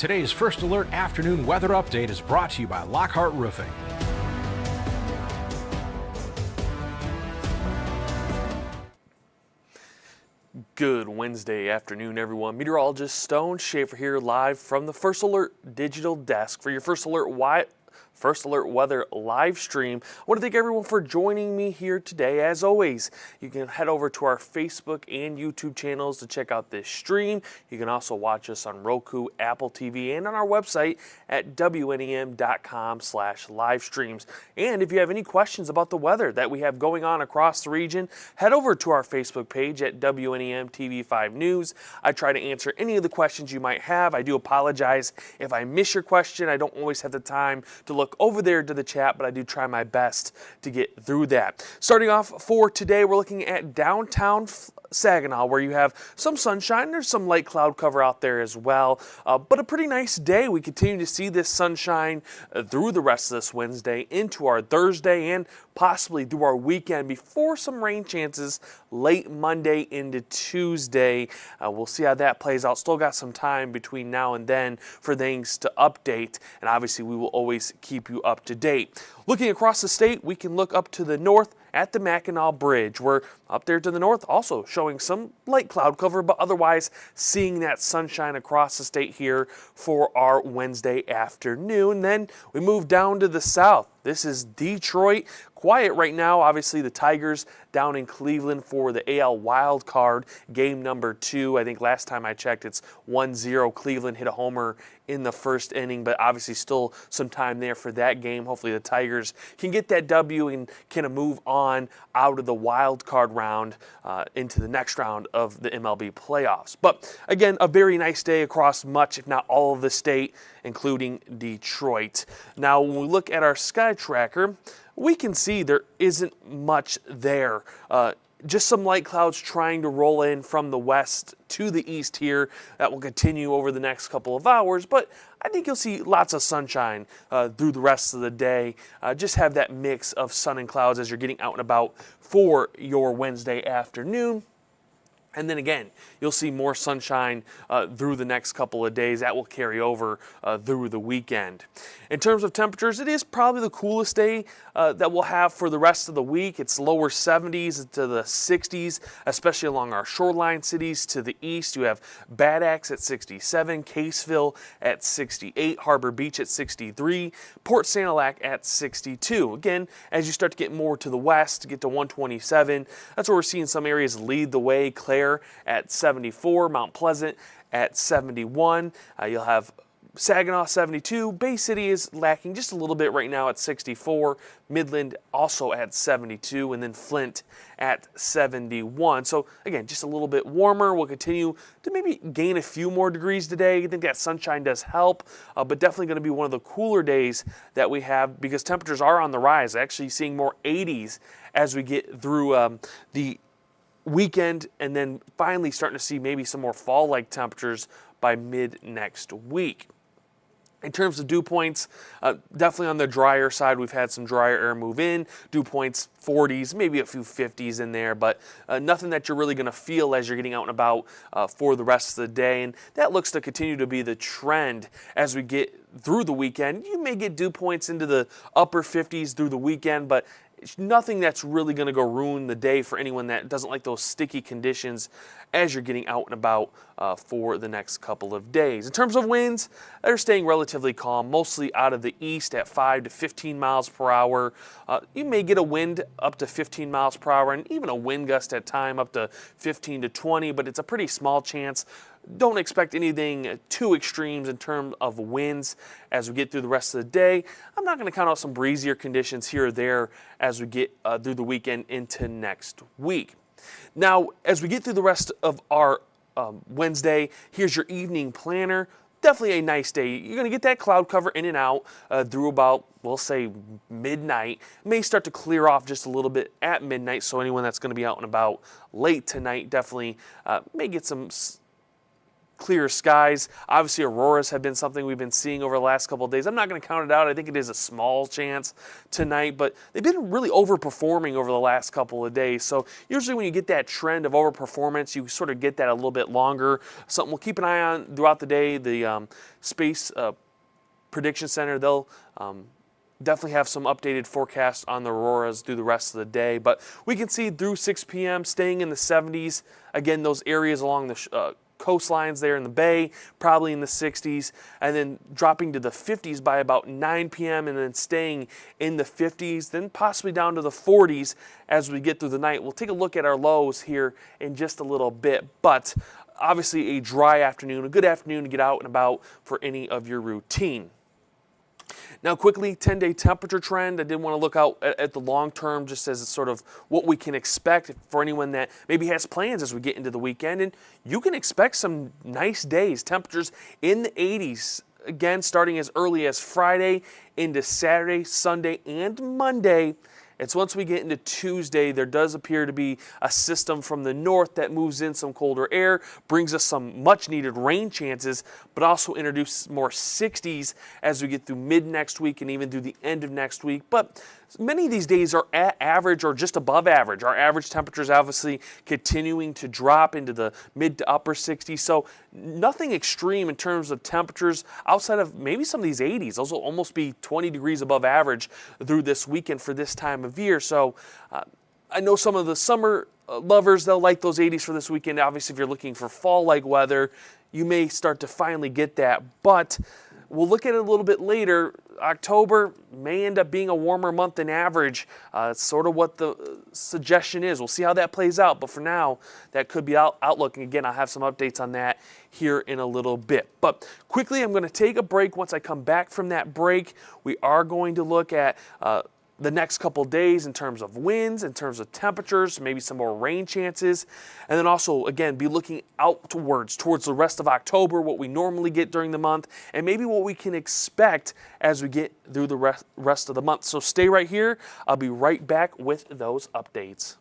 Today's First Alert afternoon weather update is brought to you by Lockhart Roofing. Good Wednesday afternoon, everyone. Meteorologist Stone Schaefer here live from the First Alert digital desk for your First Alert weather live stream. I want to thank everyone for joining me here today. As always, you can head over to our Facebook and YouTube channels to check out this stream. You can also watch us on Roku, Apple TV, and on our website at wnem.com/livestreams. And if you have any questions about the weather that we have going on across the region, head over to our Facebook page at WNEM TV5 News. I try to answer any of the questions you might have. I do apologize if I miss your question. I don't always have the time to look over there to the chat, but I do try my best to get through that. Starting off for today, we're looking at downtown Saginaw, where you have some sunshine. There's some light cloud cover out there as well, but a pretty nice day. We continue to see this sunshine through the rest of this Wednesday into our Thursday and possibly through our weekend before some rain chances late Monday into Tuesday. We'll see how that plays out. Still got some time between now and then for things to update, and obviously we will always keep you up to date. Looking across the state, we can look up to the north at the Mackinac Bridge. We're up there to the north, also showing some light cloud cover, but otherwise seeing that sunshine across the state here for our Wednesday afternoon. Then we move down to the south. This is Detroit. Quiet right now. Obviously, the Tigers down in Cleveland for the AL wild card, game number 2. I think last time I checked, it's 1-0. Cleveland hit a homer in the first inning, but obviously still some time there for that game. Hopefully the Tigers can get that W and can move on out of the wild card round into the next round of the MLB playoffs. But again, a very nice day across much, if not all of the state, including Detroit. Now, when we look at our sky tracker, we can see there isn't much there. Just some light clouds trying to roll in from the west to the east here. That will continue over the next couple of hours, but I think you'll see lots of sunshine through the rest of the day. Just have that mix of sun and clouds as you're getting out and about for your Wednesday afternoon. And then again, you'll see more sunshine through the next couple of days. That will carry over through the weekend. In terms of temperatures, it is probably the coolest day that we'll have for the rest of the week. It's lower 70s to the 60s, especially along our shoreline cities to the east. You have Bad Axe at 67, Caseville at 68, Harbor Beach at 63, Port Sanilac at 62. Again, as you start to get more to the west, get to 127, that's where we're seeing some areas lead the way. Clare at 74, Mount Pleasant at 71. You'll have Saginaw 72. Bay City is lacking just a little bit right now at 64. Midland also at 72, and then Flint at 71. So again, just a little bit warmer. We'll continue to maybe gain a few more degrees today. I think that sunshine does help, but definitely going to be one of the cooler days that we have because temperatures are on the rise. Actually seeing more 80s as we get through the weekend, and then finally starting to see maybe some more fall-like temperatures by mid next week. In terms of dew points, definitely on the drier side, we've had some drier air move in. Dew points 40s, maybe a few 50s in there, but nothing that you're really going to feel as you're getting out and about for the rest of the day. And that looks to continue to be the trend as we get through the weekend. You may get dew points into the upper 50s through the weekend, but it's nothing that's really going to go ruin the day for anyone that doesn't like those sticky conditions as you're getting out and about for the next couple of days. In terms of winds, they're staying relatively calm, mostly out of the east at 5 to 15 miles per hour. You may get a wind up to 15 miles per hour and even a wind gust at time up to 15 to 20, but it's a pretty small chance. Don't expect anything too extremes in terms of winds as we get through the rest of the day. I'm not going to count out some breezier conditions here or there as we get through the weekend into next week. Now, as we get through the rest of our Wednesday, here's your evening planner. Definitely a nice day. You're going to get that cloud cover in and out through about, we'll say, midnight. It may start to clear off just a little bit at midnight, so anyone that's going to be out and about late tonight definitely may get some clear skies. Obviously, auroras have been something we've been seeing over the last couple of days. I'm not going to count it out. I think it is a small chance tonight, but they've been really overperforming over the last couple of days. So usually when you get that trend of overperformance, you sort of get that a little bit longer. Something we'll keep an eye on throughout the day. The Space Prediction Center, they'll definitely have some updated forecasts on the auroras through the rest of the day. But we can see through 6 p.m. staying in the 70s. Again, those areas along the coastlines there in the bay, probably in the 60s, and then dropping to the 50s by about 9 p.m. and then staying in the 50s, then possibly down to the 40s as we get through the night. We'll take a look at our lows here in just a little bit, but obviously a dry afternoon, a good afternoon to get out and about for any of your routine. Now quickly, 10-day temperature trend. I did want to look out at the long term just as sort of what we can expect for anyone that maybe has plans as we get into the weekend. And you can expect some nice days. Temperatures in the 80s, again, starting as early as Friday into Saturday, Sunday, and Monday. It's once we get into Tuesday, there does appear to be a system from the north that moves in some colder air, brings us some much needed rain chances, but also introduces more 60s as we get through mid next week and even through the end of next week. But many of these days are at average or just above average. Our average temperatures obviously continuing to drop into the mid to upper 60s. So nothing extreme in terms of temperatures outside of maybe some of these 80s. Those will almost be 20 degrees above average through this weekend for this time of year. So I know some of the summer lovers, they'll like those 80s for this weekend. Obviously, if you're looking for fall-like weather, you may start to finally get that. But we'll look at it a little bit later. October may end up being a warmer month than average. It's sort of what the suggestion is. We'll see how that plays out. But for now, that could be outlook. And again, I'll have some updates on that here in a little bit. But quickly, I'm going to take a break. Once I come back from that break, we are going to look at the next couple days in terms of winds, in terms of temperatures, maybe some more rain chances, and then also, again, be looking outwards towards the rest of October, what we normally get during the month, and maybe what we can expect as we get through the rest of the month. So stay right here. I'll be right back with those updates.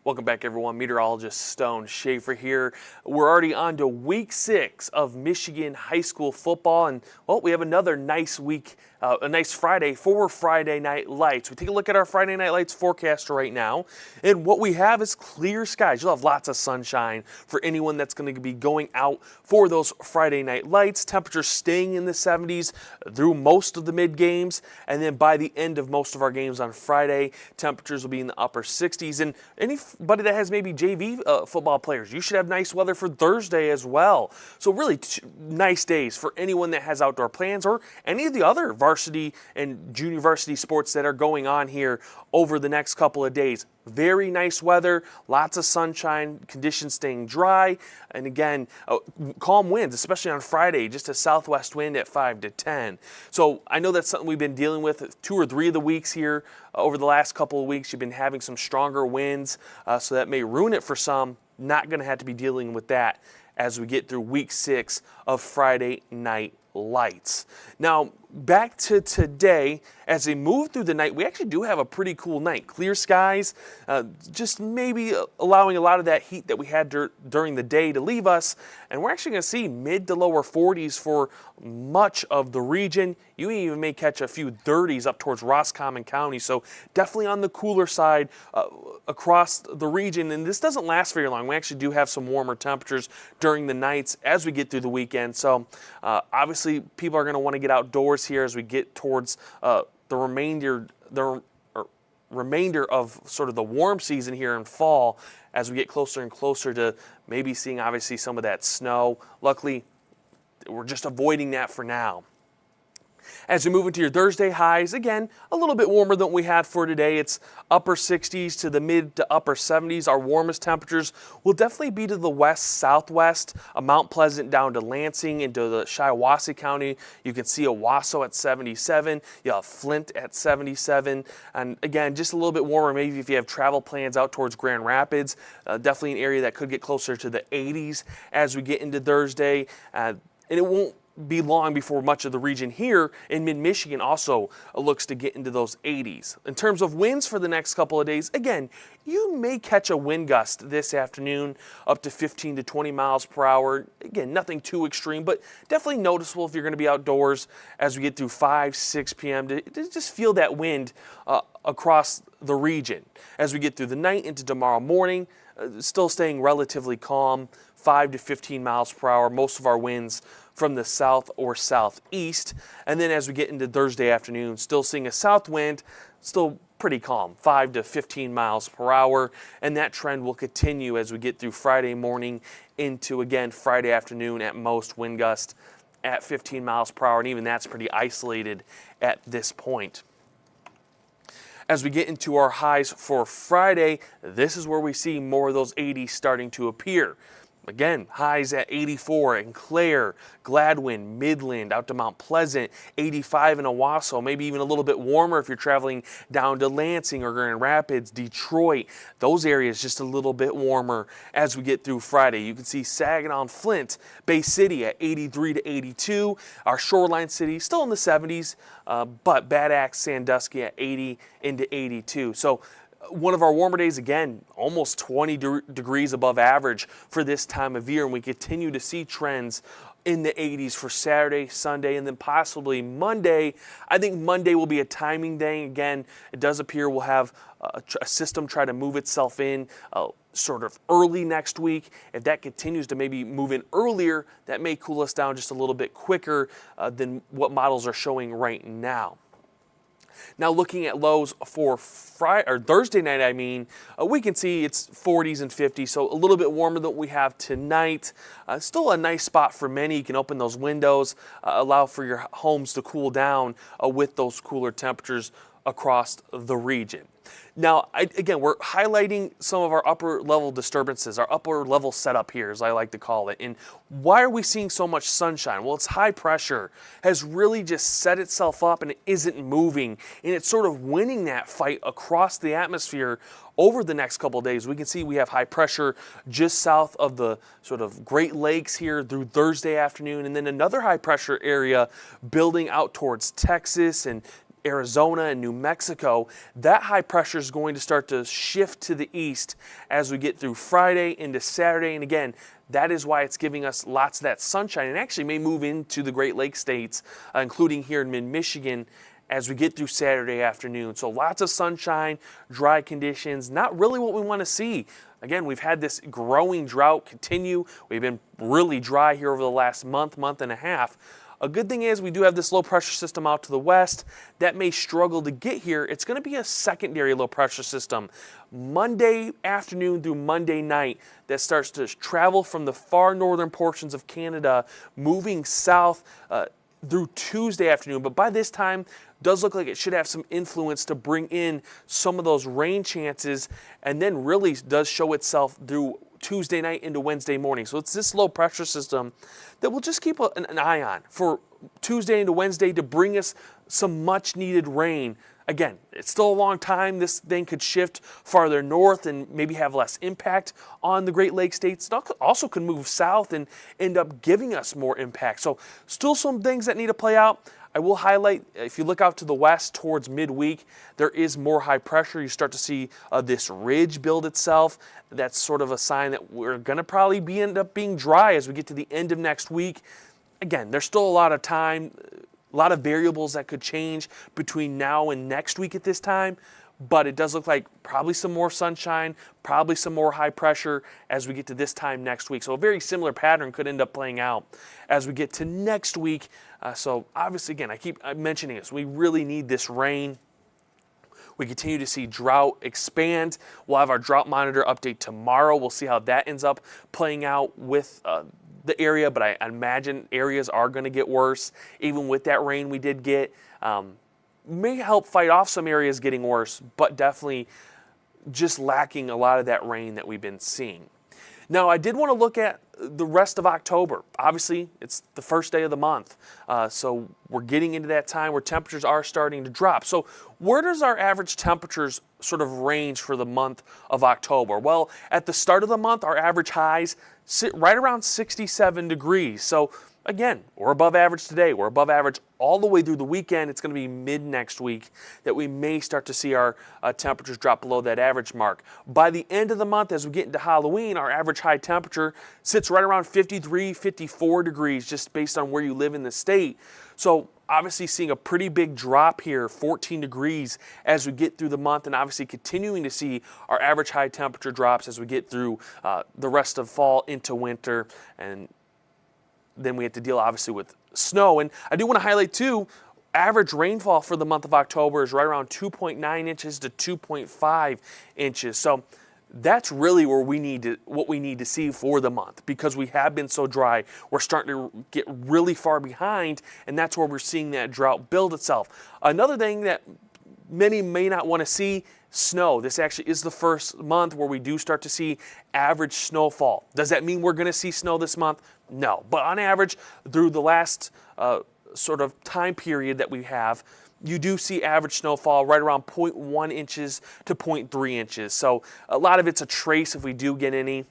Welcome back, everyone. Meteorologist Stone Schaefer here. We're already on to week 6 of Michigan high school football, and well, we have another nice week, a nice Friday for Friday Night Lights. We take a look at our Friday Night Lights forecast right now, and what we have is clear skies. You'll have lots of sunshine for anyone that's going to be going out for those Friday Night Lights. Temperatures staying in the 70s through most of the mid games, and then by the end of most of our games on Friday, temperatures will be in the upper 60s. And anybody that has maybe JV football players, you should have nice weather for Thursday as well. So really nice days for anyone that has outdoor plans or any of the other varsity and junior varsity sports that are going on here over the next couple of days. Very nice weather, lots of sunshine, conditions staying dry, and again, calm winds, especially on Friday, just a southwest wind at 5 to 10. So I know that's something we've been dealing with 2 or 3 of the weeks here over the last couple of weeks. You've been having some stronger winds, so that may ruin it for some. Not going to have to be dealing with that as we get through week 6 of Friday Night Lights. Now, back to today, as we move through the night, we actually do have a pretty cool night. Clear skies, just maybe allowing a lot of that heat that we had during the day to leave us. And we're actually going to see mid to lower 40s for much of the region. You even may catch a few 30s up towards Roscommon County. So definitely on the cooler side across the region. And this doesn't last very long. We actually do have some warmer temperatures during the nights as we get through the weekend. So obviously people are going to want to get outdoors here as we get towards the remainder of sort of the warm season here in fall, as we get closer and closer to maybe seeing obviously some of that snow. Luckily, we're just avoiding that for now. As we move into your Thursday highs, again, a little bit warmer than what we had for today. It's upper 60s to the mid to upper 70s. Our warmest temperatures will definitely be to the west-southwest, Mount Pleasant down to Lansing into the Shiawassee County. You can see Owasso at 77. You have Flint at 77. And again, just a little bit warmer maybe if you have travel plans out towards Grand Rapids. Definitely an area that could get closer to the 80s as we get into Thursday. And it won't be long before much of the region here in mid-Michigan also looks to get into those 80s. In terms of winds for the next couple of days, again, you may catch a wind gust this afternoon up to 15 to 20 miles per hour. Again, nothing too extreme, but definitely noticeable if you're going to be outdoors as we get through 5, 6 p.m. to just feel that wind across the region. As we get through the night into tomorrow morning, still staying relatively calm, 5 to 15 miles per hour, most of our winds from the south or southeast. And then as we get into Thursday afternoon, still seeing a south wind, still pretty calm, 5 to 15 miles per hour. And that trend will continue as we get through Friday morning into, again, Friday afternoon at most, wind gust at 15 miles per hour. And even that's pretty isolated at this point. As we get into our highs for Friday, this is where we see more of those 80s starting to appear. Again, highs at 84 in Clare, Gladwin, Midland, out to Mount Pleasant, 85 in Owasso, maybe even a little bit warmer if you're traveling down to Lansing or Grand Rapids, Detroit. Those areas just a little bit warmer as we get through Friday. You can see Saginaw and Flint, Bay City at 83 to 82. Our shoreline city still in the 70s, but Bad Axe, Sandusky at 80 into 82. So one of our warmer days, again, almost 20 degrees above average for this time of year, and we continue to see trends in the 80s for Saturday, Sunday, and then possibly Monday. I think Monday will be a timing day. Again, it does appear we'll have a system try to move itself in sort of early next week. If that continues to maybe move in earlier, that may cool us down just a little bit quicker than what models are showing right now. Now looking at lows for Thursday night, we can see it's 40s and 50s, so a little bit warmer than what we have tonight. Still a nice spot for many. You can open those windows, allow for your homes to cool down with those cooler temperatures across the region. Now, again, we're highlighting some of our upper level disturbances, our upper level setup here, as I like to call it. And why are we seeing so much sunshine? Well, it's high pressure has really just set itself up and it isn't moving. And it's sort of winning that fight across the atmosphere over the next couple of days. We can see we have high pressure just south of the sort of Great Lakes here through Thursday afternoon. And then another high pressure area building out towards Texas and Arizona and New Mexico. That high pressure is going to start to shift to the east as we get through Friday into Saturday. And again, that is why it's giving us lots of that sunshine and actually may move into the Great Lakes states, including here in mid-Michigan as we get through Saturday afternoon. So lots of sunshine, dry conditions, not really what we want to see. Again, we've had this growing drought continue. We've been really dry here over the last month and a half. A good thing is we do have this low pressure system out to the west that may struggle to get here. It's going to be a secondary low pressure system Monday afternoon through Monday night that starts to travel from the far northern portions of Canada, moving south through Tuesday afternoon. But by this time, does look like it should have some influence to bring in some of those rain chances, and then really does show itself through Tuesday night into Wednesday morning. So it's this low pressure system that we'll just keep an eye on for Tuesday into Wednesday to bring us some much needed rain. Again, it's still a long time. This thing could shift farther north and maybe have less impact on the Great Lakes states. It also could move south and end up giving us more impact. So still some things that need to play out. I will highlight, if you look out to the west towards midweek, there is more high pressure. You start to see this ridge build itself. That's sort of a sign that we're going to probably end up being dry as we get to the end of next week. Again, there's still a lot of time, a lot of variables that could change between now and next week at this time, but it does look like probably some more sunshine, probably some more high pressure as we get to this time next week. So a very similar pattern could end up playing out as we get to next week. So obviously, again, I keep mentioning this. We really need this rain. We continue to see drought expand. We'll have our drought monitor update tomorrow. We'll see how that ends up playing out with the area, but I imagine areas are going to get worse, even with that rain we did get. May help fight off some areas getting worse, but definitely just lacking a lot of that rain that we've been seeing. Now, I did want to look at the rest of October. Obviously, it's the first day of the month, so we're getting into that time where temperatures are starting to drop. So where does our average temperatures sort of range for the month of October? Well, at the start of the month, our average highs sit right around 67 degrees. So again, we're above average today. We're above average all the way through the weekend. It's going to be mid next week that we may start to see our temperatures drop below that average mark. By the end of the month, as we get into Halloween, our average high temperature sits right around 53, 54 degrees, just based on where you live in the state. So obviously seeing a pretty big drop here, 14 degrees as we get through the month, and obviously continuing to see our average high temperature drops as we get through the rest of fall into winter. And then we have to deal obviously with snow. And I do want to highlight too, average rainfall for the month of October is right around 2.9 inches to 2.5 inches. So that's really where what we need to see for the month, because we have been so dry. We're starting to get really far behind, and that's where we're seeing that drought build itself. Another thing that many may not want to see, snow. This actually is the first month where we do start to see average snowfall. Does that mean we're going to see snow this month? No. But on average, through the last sort of time period that we have, you do see average snowfall right around 0.1 inches to 0.3 inches. So a lot of it's a trace if we do get any.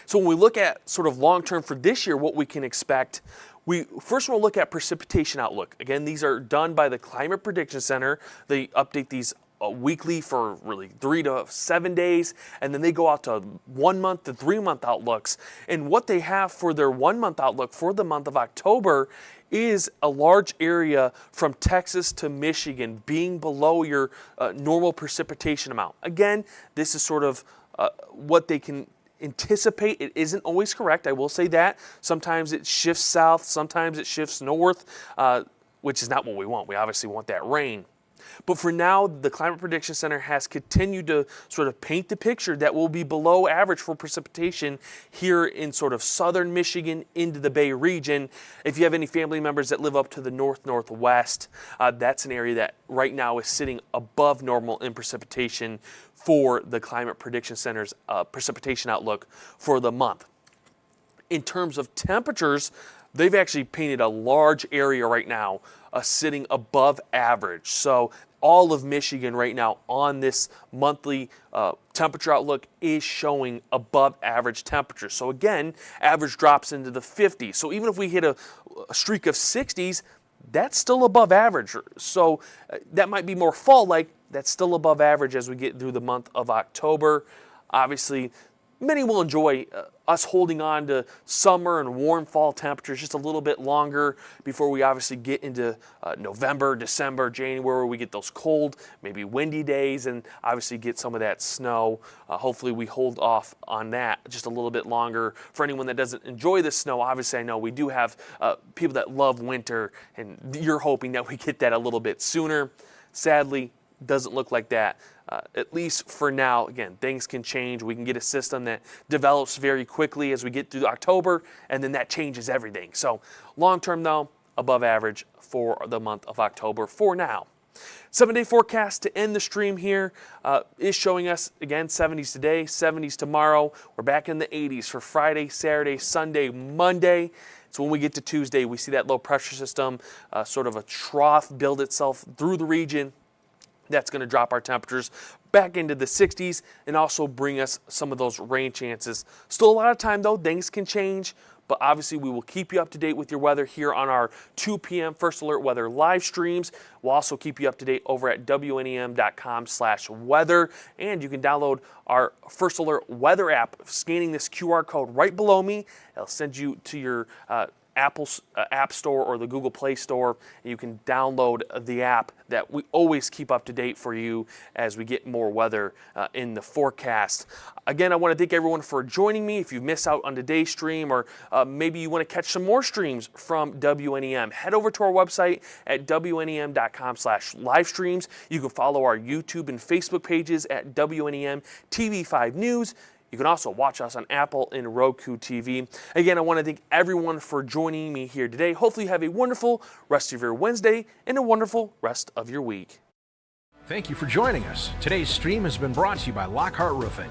So when we look at sort of long-term for this year, what we can expect, we first want to look at precipitation outlook. Again, these are done by the Climate Prediction Center. They update these weekly for really 3 to 7 days, and then they go out to 1 month to 3 month outlooks. And what they have for their 1 month outlook for the month of October is a large area from Texas to Michigan being below your normal precipitation amount. Again, this is sort of what they can anticipate. It isn't always correct, I will say that. Sometimes it shifts south, sometimes it shifts north, which is not what we want. We obviously want that rain. But for now, the Climate Prediction Center has continued to sort of paint the picture that will be below average for precipitation here in sort of southern Michigan into the Bay region. If you have any family members that live up to the northwest, that's an area that right now is sitting above normal in precipitation for the Climate Prediction Center's precipitation outlook for the month. In terms of temperatures, they've actually painted a large area right now sitting above average. So all of Michigan right now on this monthly temperature outlook is showing above average temperatures. So again, average drops into the 50s. So even if we hit a streak of 60s, that's still above average. So that might be more fall-like. That's still above average as we get through the month of October. Obviously, many will enjoy us holding on to summer and warm fall temperatures just a little bit longer before we obviously get into November, December, January, where we get those cold, maybe windy days, and obviously get some of that snow. Hopefully we hold off on that just a little bit longer. For anyone that doesn't enjoy the snow, obviously I know we do have people that love winter, and you're hoping that we get that a little bit sooner. Sadly, doesn't look like that. At least for now. Again, things can change. We can get a system that develops very quickly as we get through October, and then that changes everything. So long term though, above average for the month of October for now. 7-day forecast to end the stream here is showing us, again, 70s today, 70s tomorrow. We're back in the 80s for Friday, Saturday, Sunday, Monday. So when we get to Tuesday, we see that low pressure system, sort of a trough build itself through the region. That's going to drop our temperatures back into the 60s and also bring us some of those rain chances. Still a lot of time though, things can change, but obviously we will keep you up to date with your weather here on our 2 p.m. First Alert Weather live streams. We'll also keep you up to date over at WNEM.com/weather, and you can download our First Alert Weather app, scanning this QR code right below me. It'll send you to your Apple App Store or the Google Play Store, and you can download the app that we always keep up to date for you as we get more weather in the forecast. Again, I want to thank everyone for joining me. If you missed out on today's stream, or maybe you want to catch some more streams from WNEM, head over to our website at WNEM.com/livestreams. You can follow our YouTube and Facebook pages at WNEM TV5 News. You can also watch us on Apple and Roku TV. Again, I want to thank everyone for joining me here today. Hopefully you have a wonderful rest of your Wednesday and a wonderful rest of your week. Thank you for joining us. Today's stream has been brought to you by Lockhart Roofing.